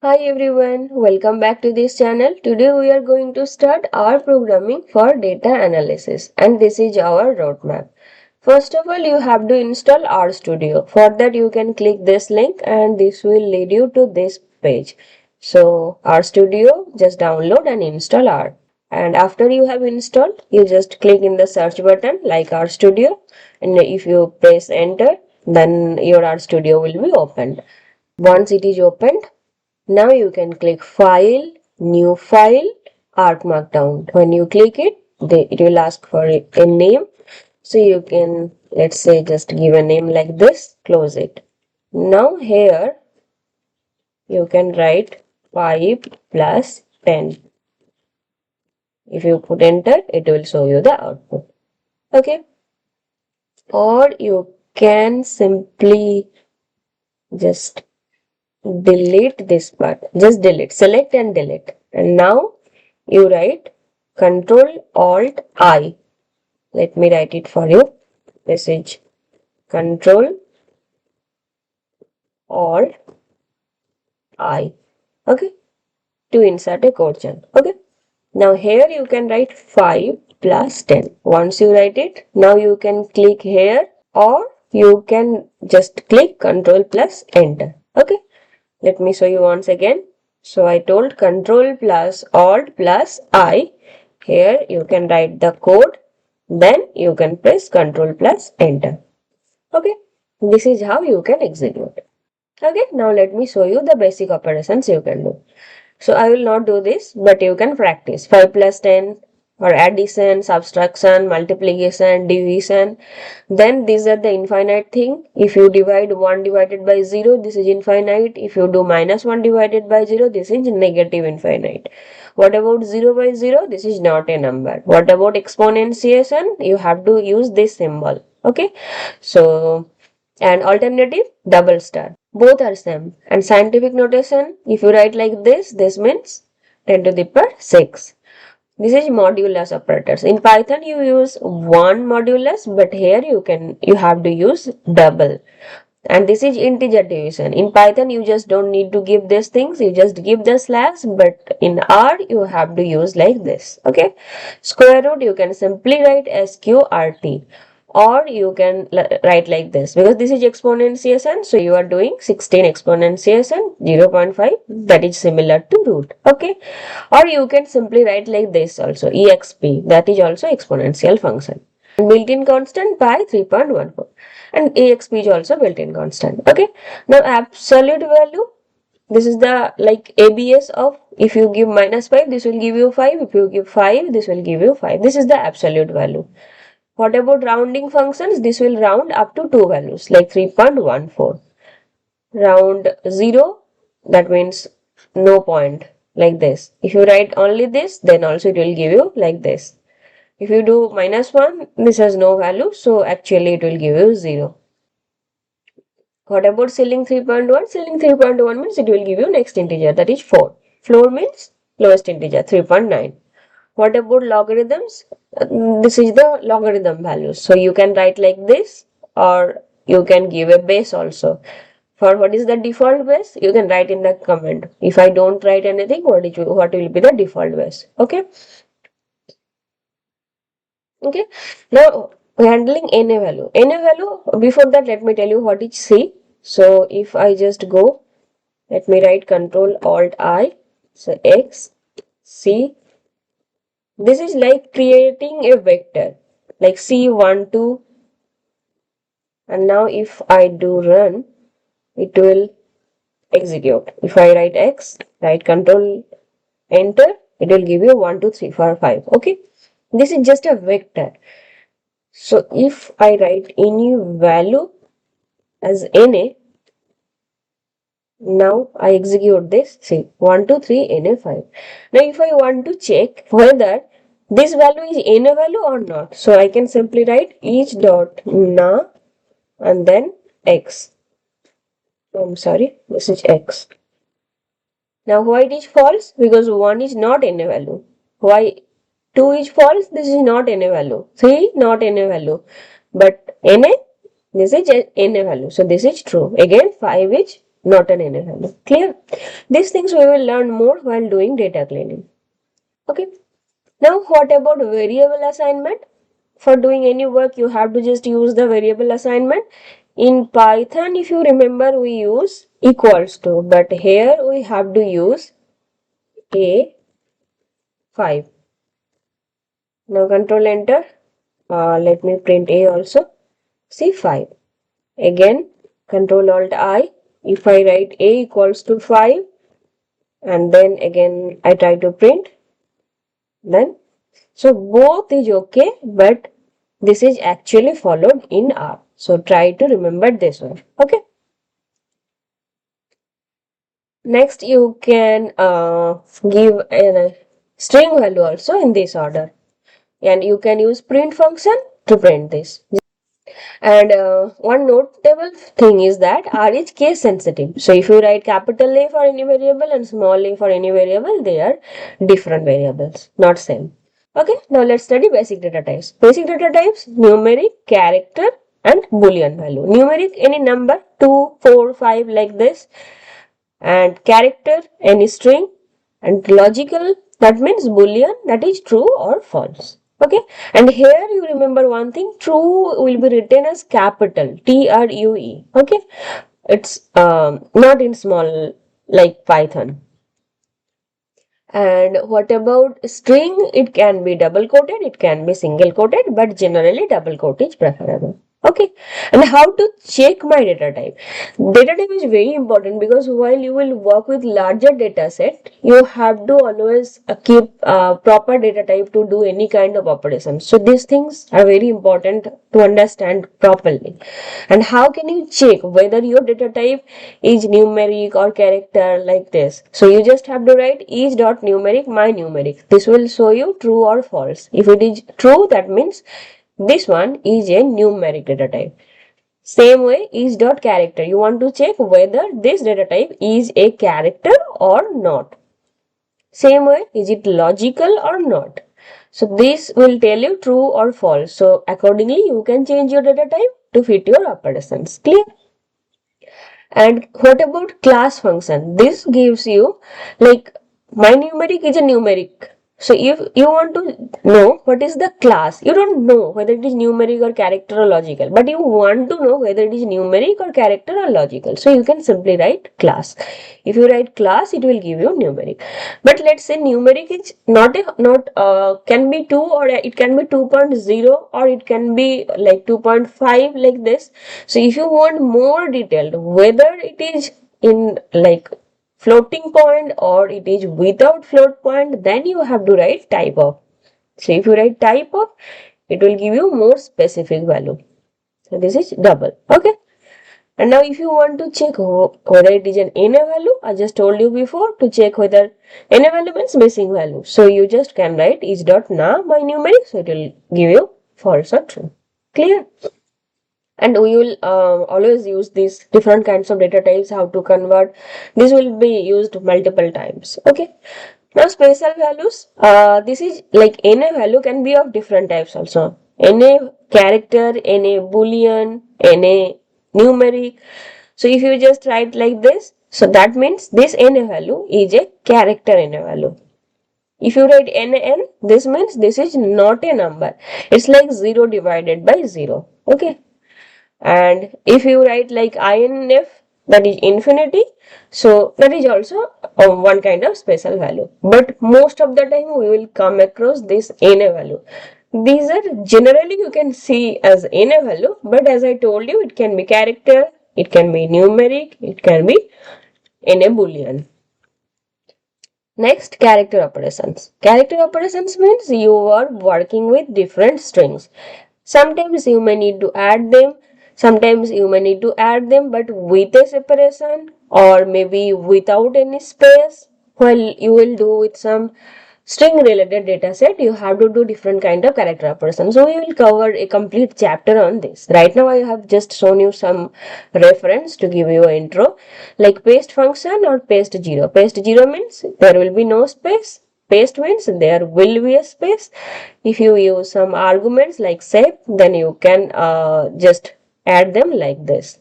Hi everyone, welcome back to this channel. Today we are going to start our programming for data analysis and this is our roadmap. First of all, you have to install RStudio. For that you can click this link and this will lead you to this page. So RStudio, just download and install R. And after you have installed, you just click in the search button like RStudio and if you press enter, then your RStudio will be opened. Once it is opened, now you can click File, New File, Art Markdown. When you click it, it will ask for a name. So you can, let's say, just give a name like this, close it. Now here, you can write 5 plus 10. If you put enter, it will show you the output. Okay. Or you can simply just delete this part. Just delete, select and delete. And now you write Control Alt I. Let me write it for you. This is Control Alt I. Okay. To insert a quotient. Okay. Now here you can write 5 plus 10. Once you write it, now you can click here or you can just click Control plus Enter. Okay. Let me show you once again. So I told Control plus Alt plus I. Here you can write the code. Then you can press Control plus Enter. Okay. This is how you can execute. Okay. Now let me show you the basic operations you can do. So I will not do this, but you can practice 5 plus 10 or addition, subtraction, multiplication, division. Then these are the infinite thing. If you divide 1 divided by 0, this is infinite. If you do minus 1 divided by 0, this is negative infinite. What about 0 by 0? This is not a number. What about exponentiation? You have to use this symbol. Okay. So, and alternative double star. Both are same. And scientific notation, if you write like this means 10 to the power 6. This is modulus operators. In Python you use one modulus, but here you have to use double. And this is integer division. In Python you just don't need to give these things, you just give the slash, but in R you have to use like this. Okay. Square root you can simply write sqrt. Or you can write like this because this is exponentiation. So you are doing 16 exponentiation 0.5, that is similar to root. Okay. Or you can simply write like this also, exp, that is also exponential function. Built-in constant pi 3.14 and exp is also built-in constant. Okay. Now absolute value, this is the like abs of, if you give minus 5 this will give you 5, if you give 5 this will give you 5. This is the absolute value. What about rounding functions? This will round up to two values like 3.14. Round 0, that means no point, like this. If you write only this, then also it will give you like this. If you do minus 1, this has no value, so actually it will give you 0. What about ceiling 3.1? Ceiling 3.1 means it will give you next integer, that is 4. Floor means lowest integer, 3.9. What about logarithms? This is the logarithm value. So you can write like this or you can give a base also. For what is the default base? You can write in the comment. If I don't write anything, what will be the default base? Okay. Okay. Now handling NA value. NA value, before that let me tell you what is C. So if I just go, let me write Control Alt I. So X, C. This is like creating a vector like C1, 2, and now if I do run, it will execute. If I write X, write Control Enter, it will give you 1, 2, 3, 4, 5. Okay. This is just a vector. So if I write any value as NA, now I execute this. See 1, 2, 3, NA5. Now if I want to check whether this value is NA value or not, so I can simply write each dot na and then X. I'm sorry, this is X. Now why it is false? Because 1 is not NA value. Why 2 is false? This is not NA value. 3 not NA value. But NA, this is NA value. So this is true. Again 5 is not an any value. Clear? These things we will learn more while doing data cleaning. Okay. Now, what about variable assignment? For doing any work, you have to just use the variable assignment. In Python, if you remember, we use equals to, but here we have to use A5. Now control enter. Let me print A also. See 5. Again, control alt I. If I write A equals to 5, and then again I try to print, then so both is okay, but this is actually followed in R. So try to remember this one. Okay. Next, you can give a string value also in this order, and you can use print function to print this. And one notable thing is that R is case sensitive. So if you write capital A for any variable and small a for any variable, they are different variables, not same. Okay, now let's study basic data types. Basic data types: numeric, character, and boolean value. Numeric, any number, 2, 4, 5, like this. And character, any string. And logical, that means boolean, that is true or false. Okay, and here you remember one thing: true will be written as capital TRUE. Okay, it's not in small like Python. And what about string? It can be double quoted, it can be single quoted, but generally double quote is preferable. Okay, and how to check my data type? Data type is very important because while you will work with larger data set, you have to always keep proper data type to do any kind of operation. So these things are very important to understand properly. And how can you check whether your data type is numeric or character, like this? So you just have to write is.numeric my numeric. This will show you true or false. If it is true, that means this one is a numeric data type. Same way, is.character. You want to check whether this data type is a character or not. Same way, is it logical or not? So this will tell you true or false. So accordingly, you can change your data type to fit your operations. Clear? And what about class function? This gives you, like, my numeric is a numeric. So if you want to know what is the class, you don't know whether it is numeric or character or logical, but you want to know whether it is numeric or character or logical. So you can simply write class. If you write class, it will give you numeric. But let's say numeric is not can be 2, or it can be 2.0, or it can be like 2.5, like this. So if you want more detailed, whether it is in like floating point or it is without float point, then you have to write type of. So if you write type of, it will give you more specific value. So this is double. Okay. And now if you want to check whether it is an NA value, I just told you before to check whether NA value means missing value. So you just can write is.na my numeric. So it will give you false or true. Clear? And we will always use these different kinds of data types, how to convert. This will be used multiple times. Okay. Now special values, this is like NA value can be of different types also. NA character, NA boolean, NA numeric. So if you just write like this, so that means this NA value is a character NA value. If you write NaN, this means this is not a number. It's like 0 divided by 0. Okay. And if you write like INF, that is infinity, so that is also one kind of special value. But most of the time we will come across this NA value. These are generally you can see as NA value, but as I told you, it can be character, it can be numeric, it can be NA boolean. Next, character operations. Character operations means you are working with different strings. Sometimes you may need to add them, sometimes you may need to add them but with a separation, or maybe without any space. While you will do with some string related data set, you have to do different kind of character operations. So we will cover a complete chapter on this. Right now I have just shown you some reference to give you an intro, like paste function or paste 0. Paste 0 means there will be no space. Paste means there will be a space. If you use some arguments like save, then you can just add them like this.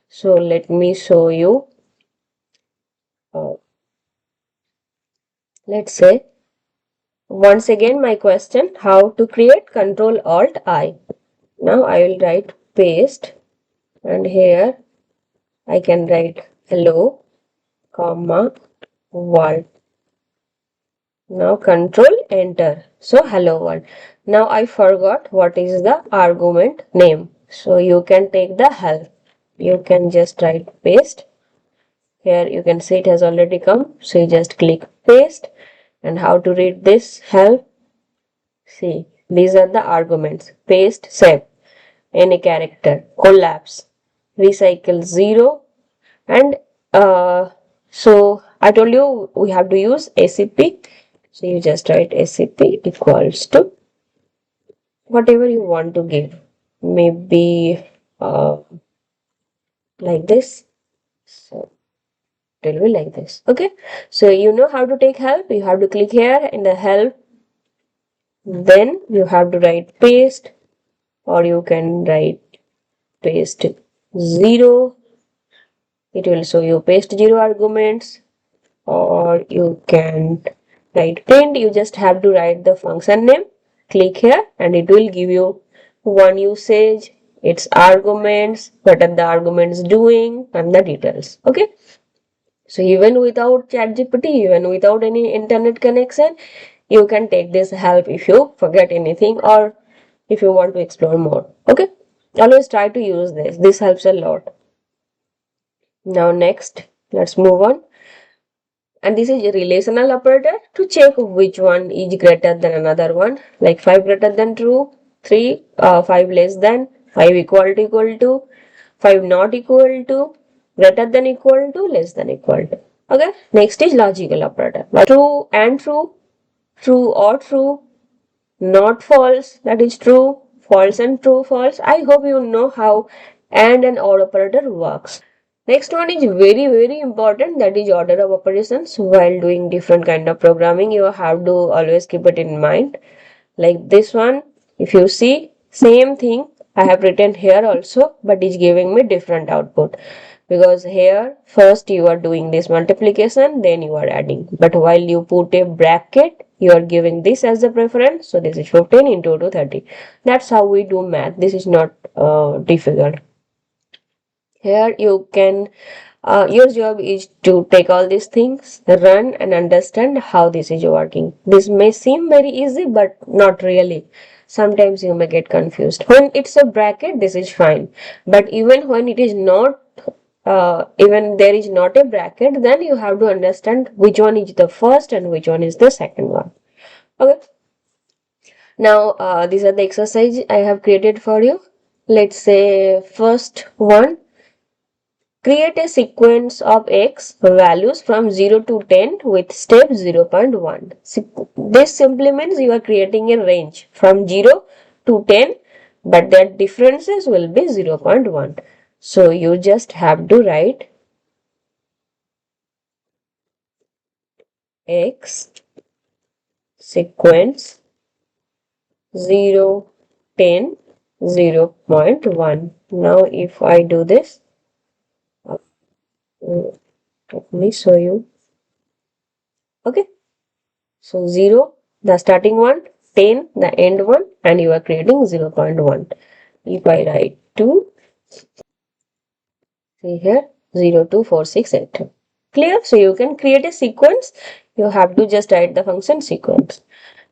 So let me show you Let's say once again my question, how to create Control Alt I. Now I will write paste, and here I can write hello, comma, world. Now control enter. So hello world. Now I forgot what is the argument name. So you can take the help. You can just write paste. Here you can see it has already come. So you just click paste. And how to read this help? See, these are the arguments. Paste, save, any character, collapse, recycle 0, and so I told you we have to use ACP. So you just write ACP equals to whatever you want to give. Maybe like this. So it will be like this. Okay. So you know how to take help. You have to click here in the help. Then you have to write paste, or you can write paste 0. It will show you paste 0 arguments, or you can write print. You just have to write the function name, click here, and it will give you one usage, its arguments, what are the arguments doing, and the details. Okay. So even without ChatGPT, even without any internet connection, you can take this help if you forget anything or if you want to explore more. Okay. Always try to use this. This helps a lot. Now next, let's move on. And this is a relational operator to check which one is greater than another one, like 5 greater than true, 3 5 less than, 5 equal to, 5 not equal to, greater than equal to, less than equal to. Okay. Next is logical operator. True and true, true or true, not false, that is true, false and true, false. I hope you know how and an or operator works. Next one is very important, that is order of operations. While doing different kind of programming, you have to always keep it in mind. Like this one, if you see, same thing I have written here also, but it's giving me different output. Because here first you are doing this multiplication, then you are adding. But while you put a bracket, you are giving this as a preference. So this is 15 into 230. That's how we do math. This is not difficult. Here you can your job is to take all these things, run and understand how this is working. This may seem very easy, but not really. Sometimes you may get confused. When it's a bracket, this is fine. But even when it is not, even there is not a bracket, then you have to understand which one is the first and which one is the second one. Okay. Now, these are the exercise I have created for you. Let's say first one. Create a sequence of x values from 0 to 10 with step 0.1. This simply means you are creating a range from 0 to 10, but their differences will be 0.1. So you just have to write x sequence 0, 10, 0.1. Now if I do this, let me show you. Okay. So 0, the starting one, 10, the end one, and you are creating 0.1. If I write 2, see here, 0, 2, 4, 6, 8. Clear? So you can create a sequence. You have to just write the function sequence.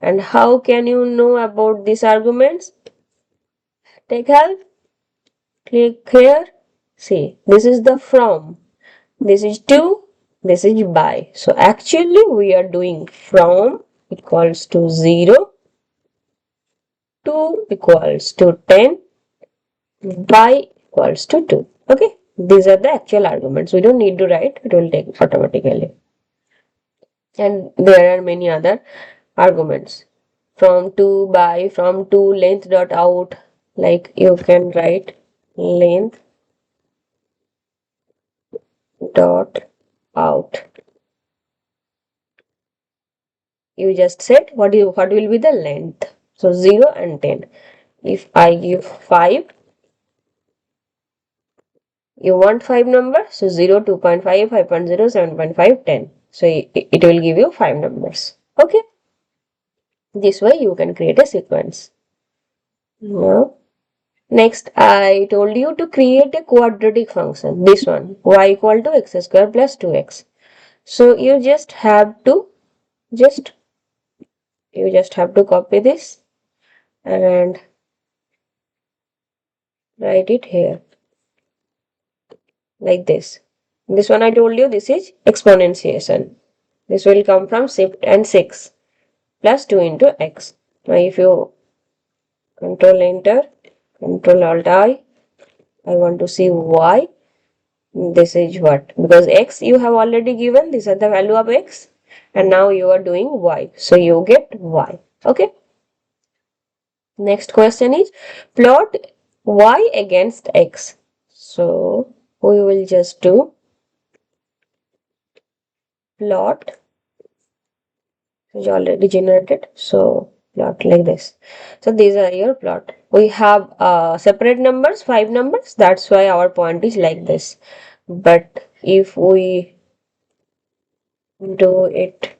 And how can you know about these arguments? Take help. Click here. See, this is the from. This is to. This is by. So actually we are doing from equals to 0, 2 equals to 10, by equals to 2. Okay. These are the actual arguments. We don't need to write. It will take automatically. And there are many other arguments. From to, by, from to, length dot out. Like you can write length dot out. You just said what will be the length. So 0 and 10. If I give 5, you want 5 number, so 0, 2.5, 5.0, 7.5, 10. So it will give you 5 numbers. Okay. This way you can create a sequence. Now, next I told you to create a quadratic function. This one, y equal to x square plus 2x. So you just have to copy this and write it here like this. This one I told you, this is exponentiation. This will come from shift and 6 plus 2 into x. Now if you control enter, control alt I want to see y. This is what? Because x you have already given, these are the value of x, and now you are doing y. So you get y. Okay. Next question is plot y against x. So we will just do plot, is already generated. So plot like this. So these are your plot. We have separate numbers, 5 numbers. That's why our point is like this. But if we do it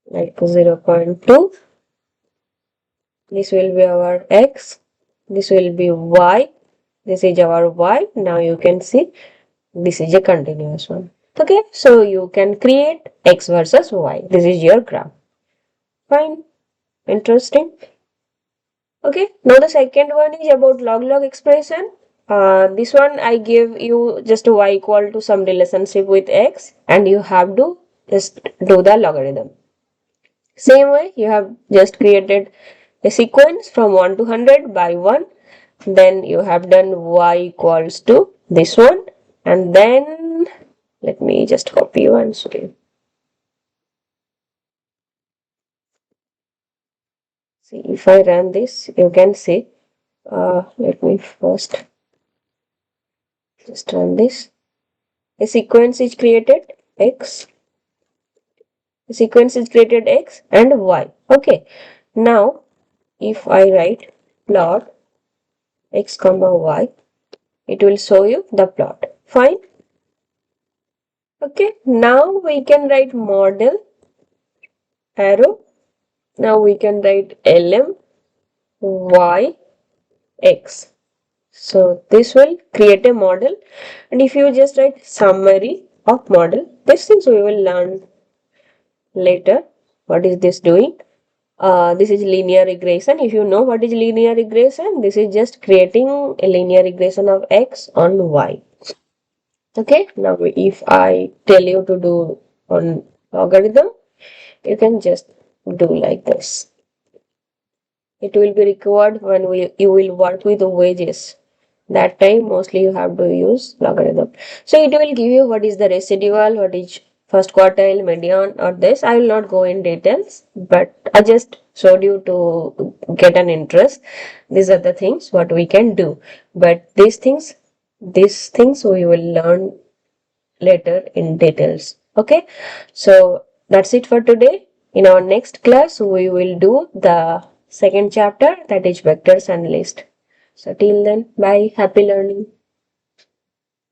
like 0.2, this will be our x, this will be y, this is our y. Now you can see this is a continuous one. Okay, so you can create x versus y. This is your graph. Fine, interesting. Okay, now the second one is about log expression. This one I give you just y equal to some relationship with x, and you have to just do the logarithm. Same way, you have just created a sequence from 1 to 100 by 1. Then you have done y equals to this one. And then, let me just copy one. See if I run this, you can see. Let me first just run this. A sequence is created x. A sequence is created x and y. Okay. Now, if I write plot x comma y, it will show you the plot. Fine. Okay, now we can write model arrow. Now we can write lm y x. So this will create a model, and if you just write summary of model, these things we will learn later. What is this doing? This is linear regression. If you know what is linear regression, this is just creating a linear regression of x on y. Okay, now if I tell you to do on logarithm, you can just do like this. It will be required when you will work with the wages. That time mostly you have to use logarithm. So it will give you what is the residual, what is first quartile, median, or this. I will not go in details, but I just showed you to get an interest. These are the things what we can do. But these things we will learn later in details. Okay, so that's it for today. In our next class we will do the second chapter, that is vectors and list. So till then, bye, happy learning.